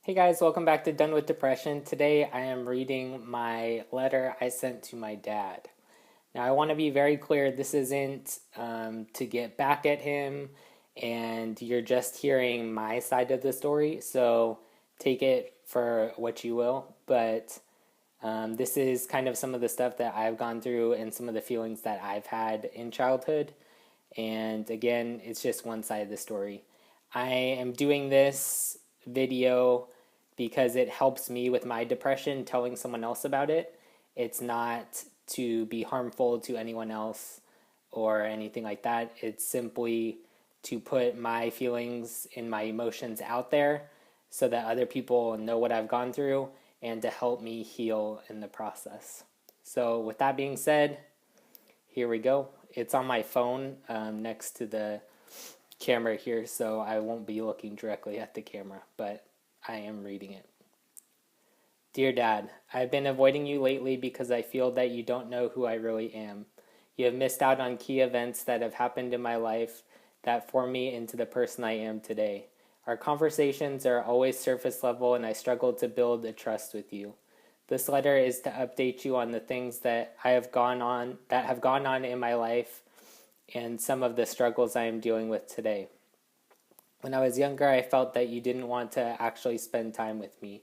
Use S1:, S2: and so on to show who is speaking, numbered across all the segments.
S1: Hey guys, welcome back to Done with Depression. Today I am reading my letter I sent to my dad. Now I want to be very clear, this isn't to get back at him, and you're just hearing my side of the story, so take it for what you will. But this is kind of some of the stuff that I've gone through and some of the feelings that I've had in childhood. And again, it's just one side of the story. I am doing this video because it helps me with my depression telling someone else about it. It's not to be harmful to anyone else or anything like that. It's simply to put my feelings and my emotions out there so that other people know what I've gone through and to help me heal in the process. So, with that being said, here we go. It's on my phone next to the camera here, so I won't be looking directly at the camera, but I am reading it. Dear Dad, I've been avoiding you lately because I feel that you don't know who I really am. You have missed out on key events that have happened in my life that form me into the person I am today. Our conversations are always surface level, and I struggle to build a trust with you. This letter is to update you on the things that have gone on in my life and some of the struggles I am dealing with today. When I was younger, I felt that you didn't want to actually spend time with me.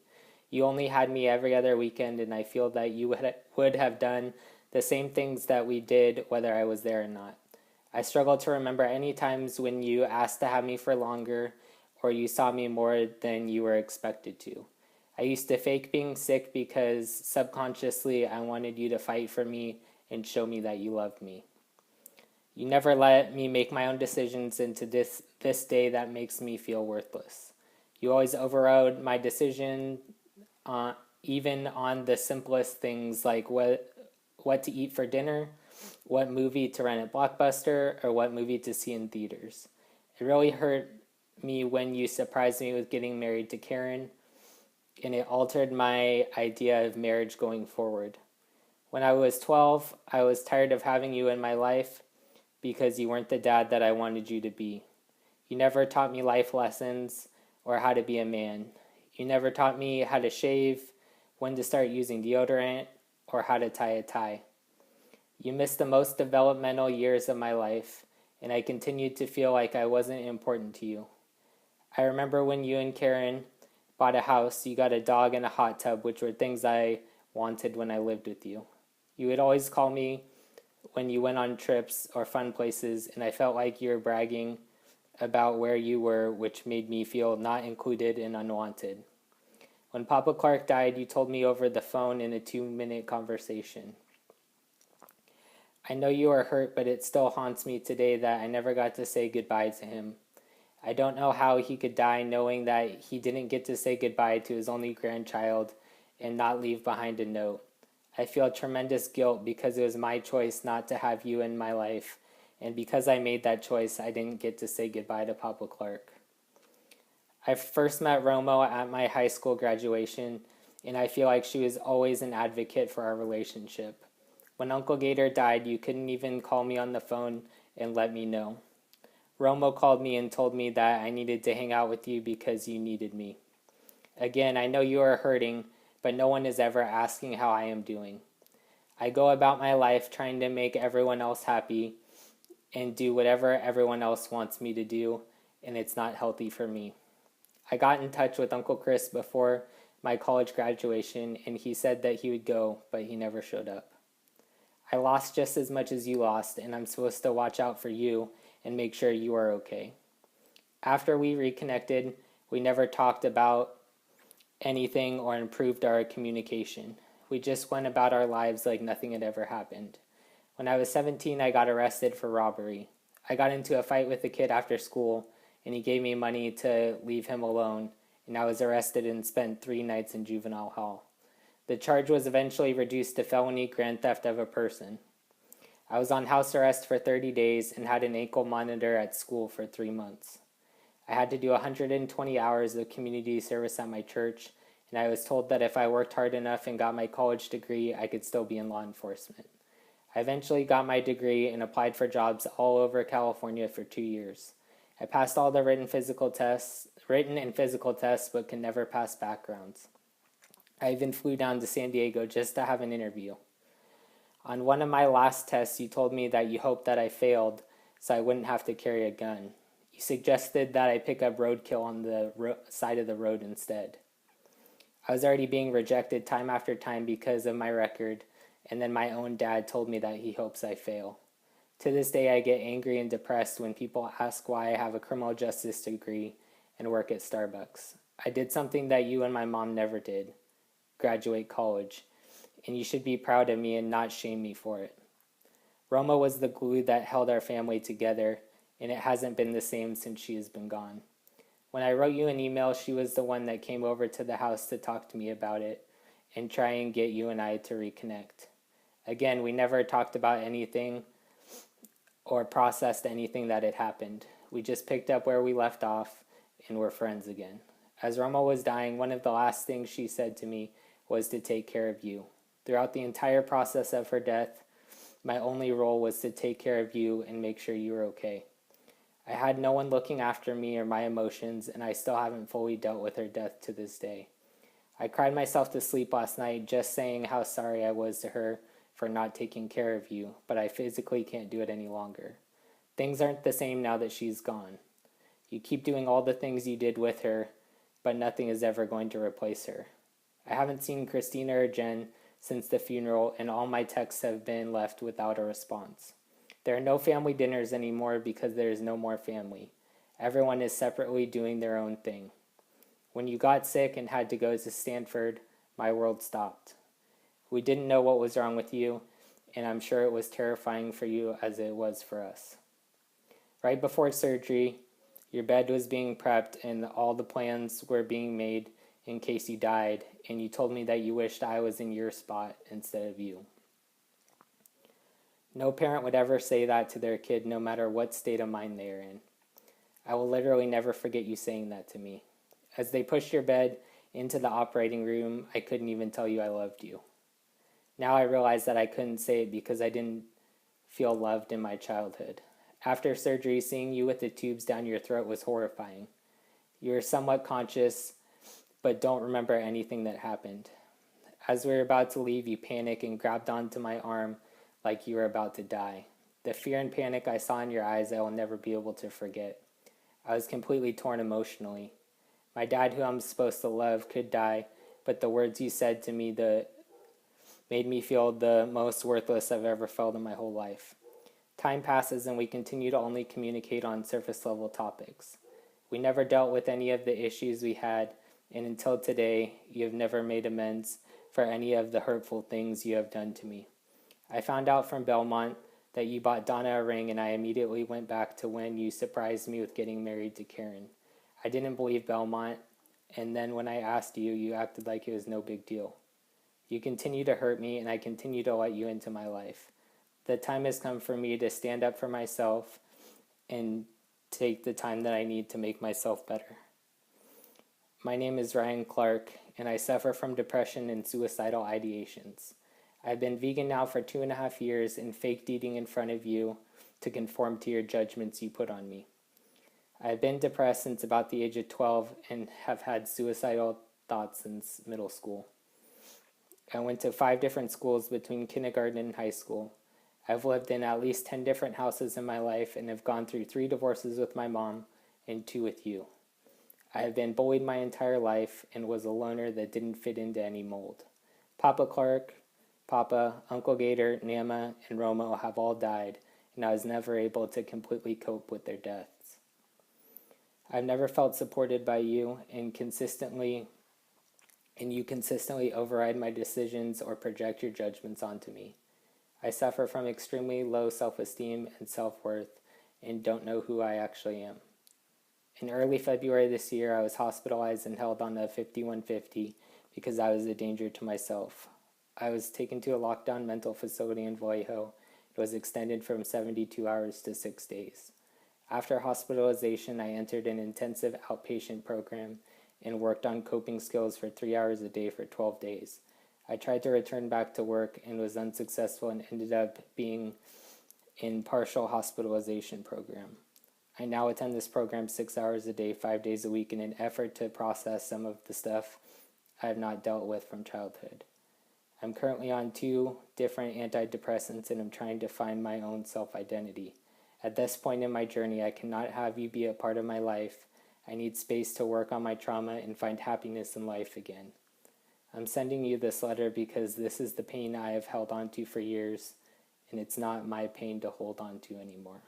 S1: You only had me every other weekend, and I feel that you would have done the same things that we did whether I was there or not. I struggle to remember any times when you asked to have me for longer or you saw me more than you were expected to. I used to fake being sick because subconsciously I wanted you to fight for me and show me that you loved me. You never let me make my own decisions into this day that makes me feel worthless. You always overrode my decision, even on the simplest things like what to eat for dinner, what movie to rent at Blockbuster, or what movie to see in theaters. It really hurt me when you surprised me with getting married to Karen, and it altered my idea of marriage going forward. When I was 12, I was tired of having you in my life because you weren't the dad that I wanted you to be. You never taught me life lessons or how to be a man. You never taught me how to shave, when to start using deodorant, or how to tie a tie. You missed the most developmental years of my life, and I continued to feel like I wasn't important to you. I remember when you and Karen bought a house, you got a dog and a hot tub, which were things I wanted when I lived with you. You would always call me when you went on trips or fun places, and I felt like you were bragging about where you were, which made me feel not included and unwanted. When Papa Clark died, you told me over the phone in a 2-minute conversation. I know you are hurt, but it still haunts me today that I never got to say goodbye to him. I don't know how he could die knowing that he didn't get to say goodbye to his only grandchild and not leave behind a note. I feel tremendous guilt because it was my choice not to have you in my life, and because I made that choice, I didn't get to say goodbye to Papa Clark. I first met Romo at my high school graduation, and I feel like she was always an advocate for our relationship. When Uncle Gator died, you couldn't even call me on the phone and let me know. Romo called me and told me that I needed to hang out with you because you needed me. Again, I know you are hurting, but no one is ever asking how I am doing. I go about my life trying to make everyone else happy and do whatever everyone else wants me to do, and it's not healthy for me. I got in touch with Uncle Chris before my college graduation, and he said that he would go, but he never showed up. I lost just as much as you lost, and I'm supposed to watch out for you and make sure you are okay. After we reconnected, we never talked about anything or improved our communication. We just went about our lives like nothing had ever happened. When I was 17, I got arrested for robbery. I got into a fight with a kid after school, and he gave me money to leave him alone, and I was arrested and spent 3 nights in juvenile hall. The charge was eventually reduced to felony grand theft of a person. I was on house arrest for 30 days and had an ankle monitor at school for 3 months. I had to do 120 hours of community service at my church, and I was told that if I worked hard enough and got my college degree, I could still be in law enforcement. I eventually got my degree and applied for jobs all over California for 2 years. I passed all the written and physical tests, but can never pass backgrounds. I even flew down to San Diego just to have an interview. On one of my last tests, you told me that you hoped that I failed so I wouldn't have to carry a gun. You suggested that I pick up roadkill on the side of the road instead. I was already being rejected time after time because of my record, and then my own dad told me that he hopes I fail. To this day, I get angry and depressed when people ask why I have a criminal justice degree and work at Starbucks. I did something that you and my mom never did: graduate college, and you should be proud of me and not shame me for it. Roma was the glue that held our family together, and it hasn't been the same since she has been gone. When I wrote you an email, she was the one that came over to the house to talk to me about it and try and get you and I to reconnect. Again, we never talked about anything or processed anything that had happened. We just picked up where we left off and were friends again. As Roma was dying, one of the last things she said to me was to take care of you. Throughout the entire process of her death, my only role was to take care of you and make sure you were okay. I had no one looking after me or my emotions, and I still haven't fully dealt with her death to this day. I cried myself to sleep last night just saying how sorry I was to her for not taking care of you, but I physically can't do it any longer. Things aren't the same now that she's gone. You keep doing all the things you did with her, but nothing is ever going to replace her. I haven't seen Christina or Jen since the funeral, and all my texts have been left without a response. There are no family dinners anymore because there is no more family. Everyone is separately doing their own thing. When you got sick and had to go to Stanford, my world stopped. We didn't know what was wrong with you, and I'm sure it was terrifying for you as it was for us. Right before surgery, your bed was being prepped and all the plans were being made in case you died, and you told me that you wished I was in your spot instead of you. No parent would ever say that to their kid, no matter what state of mind they are in. I will literally never forget you saying that to me. As they pushed your bed into the operating room, I couldn't even tell you I loved you. Now I realize that I couldn't say it because I didn't feel loved in my childhood. After surgery, seeing you with the tubes down your throat was horrifying. You were somewhat conscious, but don't remember anything that happened. As we were about to leave, you panicked and grabbed onto my arm like you were about to die. The fear and panic I saw in your eyes I will never be able to forget. I was completely torn emotionally. My dad, who I'm supposed to love, could die, but the words you said to me made me feel the most worthless I've ever felt in my whole life. Time passes and we continue to only communicate on surface level topics. We never dealt with any of the issues we had, and until today, you have never made amends for any of the hurtful things you have done to me. I found out from Belmont that you bought Donna a ring, and I immediately went back to when you surprised me with getting married to Karen. I didn't believe Belmont, and then when I asked you, you acted like it was no big deal. You continue to hurt me, and I continue to let you into my life. The time has come for me to stand up for myself and take the time that I need to make myself better. My name is Ryan Clark, and I suffer from depression and suicidal ideations. I've been vegan now for 2.5 years and faked eating in front of you to conform to your judgments you put on me. I've been depressed since about the age of 12 and have had suicidal thoughts since middle school. I went to 5 different schools between kindergarten and high school. I've lived in at least 10 different houses in my life and have gone through 3 divorces with my mom and 2 with you. I have been bullied my entire life and was a loner that didn't fit into any mold. Papa Clark, Papa, Uncle Gator, Nama, and Romo have all died, and I was never able to completely cope with their deaths. I've never felt supported by you, and you consistently override my decisions or project your judgments onto me. I suffer from extremely low self-esteem and self-worth and don't know who I actually am. In early February this year, I was hospitalized and held on a 5150 because I was a danger to myself. I was taken to a lockdown mental facility in Vallejo. It was extended from 72 hours to 6 days. After hospitalization, I entered an intensive outpatient program and worked on coping skills for 3 hours a day for 12 days. I tried to return back to work and was unsuccessful and ended up being in partial hospitalization program. I now attend this program 6 hours a day, 5 days a week, in an effort to process some of the stuff I have not dealt with from childhood. I'm currently on 2 different antidepressants and I'm trying to find my own self identity. At this point in my journey, I cannot have you be a part of my life. I need space to work on my trauma and find happiness in life again. I'm sending you this letter because this is the pain I have held on to for years, and it's not my pain to hold on to anymore.